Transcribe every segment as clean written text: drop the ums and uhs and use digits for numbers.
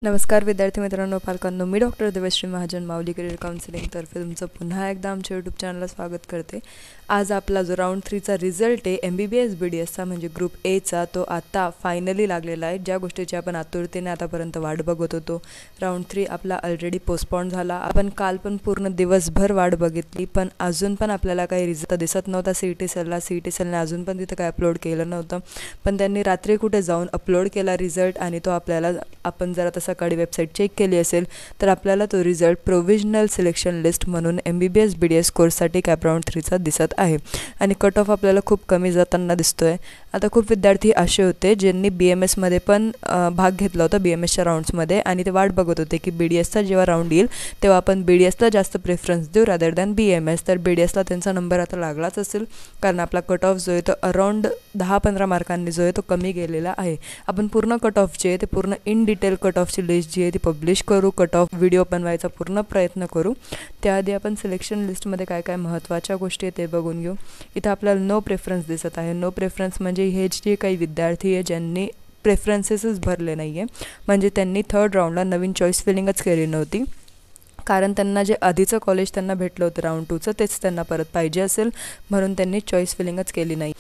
नमस्कार विद्यार्थी मित्रांनो, पालकांनो, मी डॉक्टर देवश्री महाजन, माऊली करिअर काउन्सिलिंगतर्फे तुमचं पुन्हा एकदा आमच्या यूट्यूब चॅनलला स्वागत करते. आज आपला जो राऊंड 3चा रिझल्ट आहे MBBS BDSचा म्हणजे ग्रुप एचा, तो आता फायनली लागलेला आहे. ज्या गोष्टीची आपण आतुरतेने आतापर्यंत वाट बघत होतो. राऊंड 3 आपला ऑलरेडी पोस्टपोन झाला. आपण काल पण पूर्ण दिवसभर वाट बघितली, पण अजून पण आपल्याला काही रिझल्ट दिसत नव्हता. CET सेलने अजून पण तिथं काही अपलोड केलं नव्हतं, पण त्यांनी रात्री कुठे जाऊन अपलोड केला रिझल्ट आणि तो आपल्याला, आपण जरा सकाळी वेबसाईट चेक केली असेल तर आपल्याला तो रिझल्ट प्रोव्हिजनल सिलेक्शन लिस्ट म्हणून MBBS BDS कोर्ससाठी कॅप राऊंड 3चा दिसत आहे आणि कट ऑफ आपल्याला खूप कमी जाताना दिसतोय. आता खूप विद्यार्थी असे होते ज्यांनी BMSमध्ये पण भाग घेतला होता, BMSच्या राऊंड्समध्ये, आणि ते वाट बघत होते की BDSचा जेव्हा राऊंड येईल तेव्हा आपण BDSला जास्त प्रेफरन्स देऊ रादर दॅन BMS. तर BDSला त्यांचा नंबर आता लागलाच असेल, कारण आपला कट ऑफ जो आहे तो अराऊंड 10-15 मार्कांनी जो आहे तो कमी गेलेला आहे. आपण पूर्ण कट ऑफ जे आहे ते पूर्ण इन डिटेल कट ऑफची लिस्ट जी आहे ती पब्लिश करू, कट ऑफ व्हिडिओ बनवायचा पूर्ण प्रयत्न करू. त्याआधी आपण सिलेक्शन लिस्टमध्ये काय काय महत्त्वाच्या गोष्टी आहेत ते बघून घेऊ. इथं आपल्याला नो प्रेफरन्स दिसत आहे. नो प्रेफरन्स म्हणजे हे जे काही विद्यार्थी आहे ज्यांनी प्रेफरन्सेसच भरले नाही आहे, म्हणजे त्यांनी थर्ड राऊंडला नवीन चॉईस फिलिंगच केली नव्हती, कारण त्यांना जे आधीचं कॉलेज त्यांना भेटलं होतं राऊंड 2चं तेच त्यांना परत पाहिजे असेल, म्हणून त्यांनी चॉईस फिलिंगच केली नाही.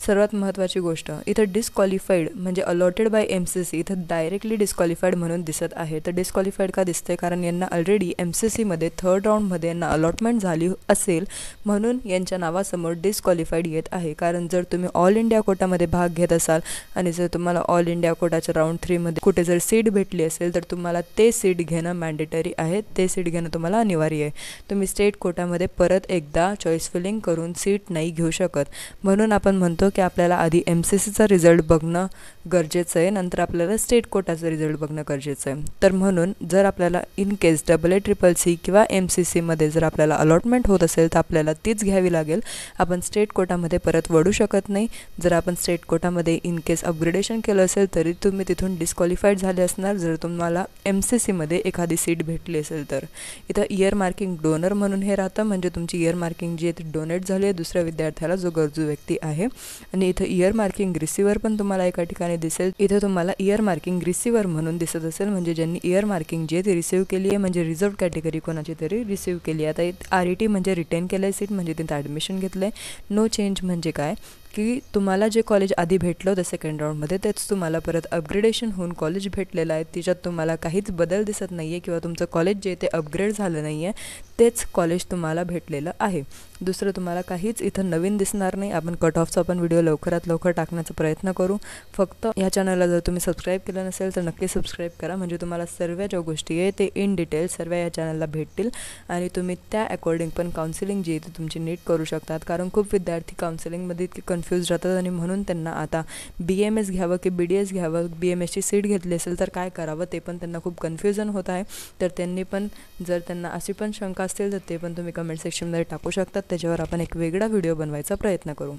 सर्वात महत्त्वाची गोष्ट, इथं डिस्क्वालिफाईड म्हणजे अलॉटेड बाय MCC, इथं डायरेक्टली डिस्क्वालिफाईड म्हणून दिसत आहे. तर डिस्क्वालिफाईड का दिसते? कारण यांना ऑलरेडी MCCमध्ये थर्ड राऊंडमध्ये यांना अलॉटमेंट झाली असेल, म्हणून यांच्या नावासमोर डिस्क्वालिफाईड येत आहे. कारण जर तुम्ही ऑल इंडिया कोटामध्ये भाग घेत असाल आणि जर तुम्हाला ऑल इंडिया कोटाच्या राऊंड 3मध्ये कुठे जर सीट भेटली असेल तर तुम्हाला ते सीट घेणं मॅन्डेटरी आहे, ते सीट घेणं तुम्हाला अनिवार्य आहे. तुम्ही स्टेट कोटामध्ये परत एकदा चॉईस फिलिंग करून सीट नाही घेऊ शकत. म्हणून आपण म्हणतो की आपल्याला आधी MCCचा रिझल्ट बघणं गरजेचं आहे, नंतर आपल्याला स्टेट कोटाचा रिझल्ट बघणं गरजेचं आहे. तर म्हणून जर आपल्याला इन केस AACCC किंवा MCCमध्ये जर आपल्याला अलॉटमेंट होत असेल तर आपल्याला तीच घ्यावी लागेल. आपण स्टेट कोटामध्ये परत वळू शकत नाही. जर आपण स्टेट कोटामध्ये इन केस अपग्रेडेशन केलं असेल तरी तुम्ही तिथून डिस्क्वालिफाईड झाले असणार जर तुम्हाला MCCमध्ये एखादी सीट भेटली असेल तर. इथं इयर मार्किंग डोनर म्हणून हे राहतं, म्हणजे तुमची इयर मार्किंग जी आहे ती डोनेट झाली आहे दुसऱ्या विद्यार्थ्याला जो गरजू व्यक्ती आहे. आणि इथं इयर मार्किंग रिसिव्हर पण तुम्हाला एका ठिकाणी दिसेल. इथं तुम्हाला इयर मार्किंग रिसिव्हर म्हणून दिसत असेल, म्हणजे ज्यांनी इयर मार्किंग जी आहे ती रिसिव्ह केली आहे, म्हणजे रिझर्व कॅटेगरी कोणाची तरी रिसिव्ह केली आहे. आता RET म्हणजे रिटेन केलं आहे सीट, म्हणजे तिथं ॲडमिशन घेतलं आहे. नो चेंज म्हणजे काय की तुम्हाला जे कॉलेज आधी भेटलं होतं सेकंड राऊंडमध्ये तेच तुम्हाला परत अपग्रेडेशन होऊन कॉलेज भेटलेलं आहे. त्याच्यात तुम्हाला काहीच बदल दिसत नाही आहे किंवा तुमचं कॉलेज जे ते अपग्रेड झालं नाही आहे, तेच कॉलेज तुम्हाला भेटलेलं आहे. दुसरं तुम्हाला काहीच इथं नवीन दिसणार नाही. आपण कट ऑफचा पण व्हिडिओ लवकरात लवकर टाकण्याचा प्रयत्न करू. फक्त ह्या चॅनलला जर तुम्ही सबस्क्राईब केलं नसेल तर नक्की सबस्क्राईब करा, म्हणजे तुम्हाला सर्व ज्या गोष्टी आहे ते इन डिटेल सर्व या चॅनलला भेटतील आणि तुम्ही त्या अकॉर्डिंग पण काउन्सिलिंग जी आहे ती तुमची नीट करू शकतात. कारण खूप विद्यार्थी काउन्सिलिंगमध्ये इतके कन्फ्यूज राहतात आणि म्हणून त्यांना आता BMS घ्यावं की BDS घ्यावं, BMSची सीट घेतली असेल तर काय करावं ते पण त्यांना खूप कन्फ्युजन होत आहे. तर त्यांनी पण, जर त्यांना अशी पण शंका असतील तर ते पण तुम्ही कमेंट सेक्शनमध्ये टाकू शकतात. त्याच्यावर आपण एक वेगळा व्हिडिओ बनवायचा प्रयत्न करू.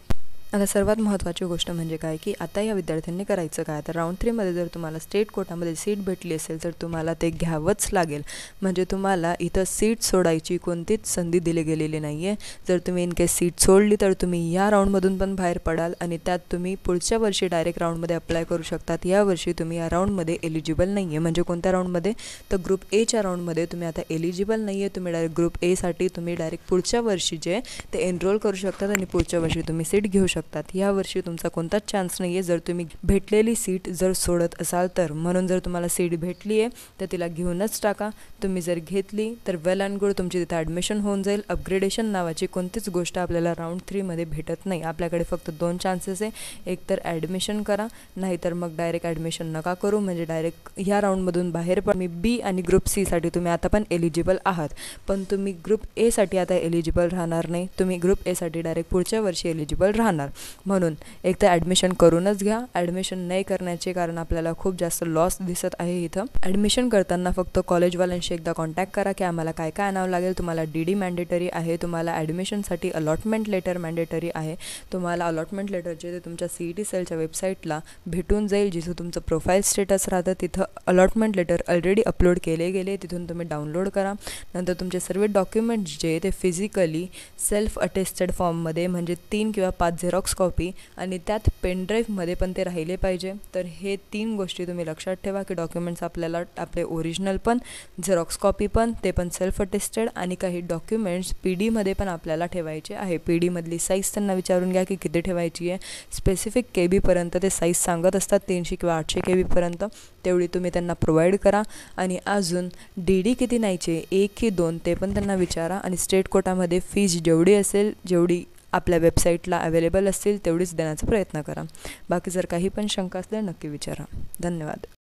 आता सर्वात महत्त्वाची गोष्ट म्हणजे काय की आता या विद्यार्थ्यांनी करायचं काय, तर राऊंड 3मध्ये जर तुम्हाला स्टेट कोटामध्ये सीट भेटली असेल तर तुम्हाला ते घ्यावंच लागेल. म्हणजे तुम्हाला इथं सीट सोडायची कोणतीच संधी दिली गेलेली नाही आहे. जर तुम्ही इन केस सीट सोडली तर तुम्ही या राऊंडमधून पण बाहेर पडाल आणि त्यात तुम्ही पुढच्या वर्षी डायरेक्ट राऊंडमध्ये अप्लाय करू शकतात. या वर्षी तुम्ही या राऊंडमध्ये एलिजिबल नाही आहे. म्हणजे कोणत्या राऊंडमध्ये, तर ग्रुप एच्या राऊंडमध्ये तुम्ही आता एलिजिबल नाही आहे. तुम्ही डायरेक्ट ग्रुप एसाठी तुम्ही डायरेक्ट पुढच्या वर्षी जे ते एनरोल करू शकतात आणि पुढच्या वर्षी तुम्ही सीट घेऊ शकतात. या वर्षी तुमचा कोणताच चान्स नाही आहे जर तुम्ही भेटलेली सीट जर सोडत असाल तर. म्हणून जर तुम्हाला सीट भेटली आहे तर तिला घेऊनच टाका. तुम्ही जर घेतली तर वेल अँड गुड, तुमची तिथं ॲडमिशन होऊन जाईल. अपग्रेडेशन नावाची कोणतीच गोष्ट आपल्याला राऊंड 3मध्ये भेटत नाही. आपल्याकडे फक्त 2 चान्सेस आहे, एक तर ॲडमिशन करा, नाहीतर मग डायरेक्ट ॲडमिशन नका करू, म्हणजे डायरेक्ट ह्या राऊंडमधून बाहेर पडा. B आणि ग्रुप Cसाठी तुम्ही आता पण एलिजिबल आहात, पण तुम्ही ग्रुप Aसाठी आता एलिजिबल राहणार नाही. तुम्ही ग्रुप Aसाठी डायरेक्ट पुढच्या वर्षी एलिजिबल राहणार. म्हणून एक तर ॲडमिशन करूनच घ्या. ॲडमिशन नाही करण्याचे कारण आपल्याला खूप जास्त लॉस दिसत आहे. इथं ॲडमिशन करताना फक्त कॉलेजवाल्यांशी एकदा कॉन्टॅक्ट करा की आम्हाला काय काय आणावं लागेल. तुम्हाला DD मॅन्डेटरी आहे, तुम्हाला ॲडमिशनसाठी अलॉटमेंट लेटर मॅन्डेटरी आहे. तुम्हाला अलॉटमेंट लेटर जे ते तुमच्या CET सेलच्या वेबसाईटला भेटून जाईल, जिथं तुमचं प्रोफाईल स्टेटस राहतं तिथं अलॉटमेंट लेटर ऑलरेडी अपलोड केले गेले, तिथून तुम्ही डाउनलोड करा. नंतर तुमचे सर्व डॉक्युमेंट्स जे ते फिजिकली सेल्फ अटेस्टेड फॉर्ममध्ये म्हणजे 3 किंवा 5 झेरॉक्स झेरॉक्स कॉपी आणि त्यात पेनड्राईव्हमध्ये पण ते राहिले पाहिजे. तर हे 3 गोष्टी तुम्ही लक्षात ठेवा की डॉक्युमेंट्स आपल्याला आपले ओरिजिनल पण, झेरॉक्स कॉपी पण, ते पण सेल्फ अटेस्टेड, आणि काही डॉक्युमेंट्स PD पण आपल्याला ठेवायचे आहे. PD साईज त्यांना विचारून घ्या की किती ठेवायची आहे. स्पेसिफिक KB ते साईज सांगत असतात, 300 किंवा 800 KB तेवढी तुम्ही त्यांना प्रोव्हाइड करा. आणि अजून DD किती न्यायचे, 1 की 2, ते पण त्यांना विचारा. आणि स्टेट कोटामध्ये फीज जेवढी असेल, जेवढी आपल्या वेबसाईटला अवेलेबल असतील तेवढीच देण्याचा प्रयत्न करा. बाकी जर काही पण शंका असल्या नक्की विचारा. धन्यवाद.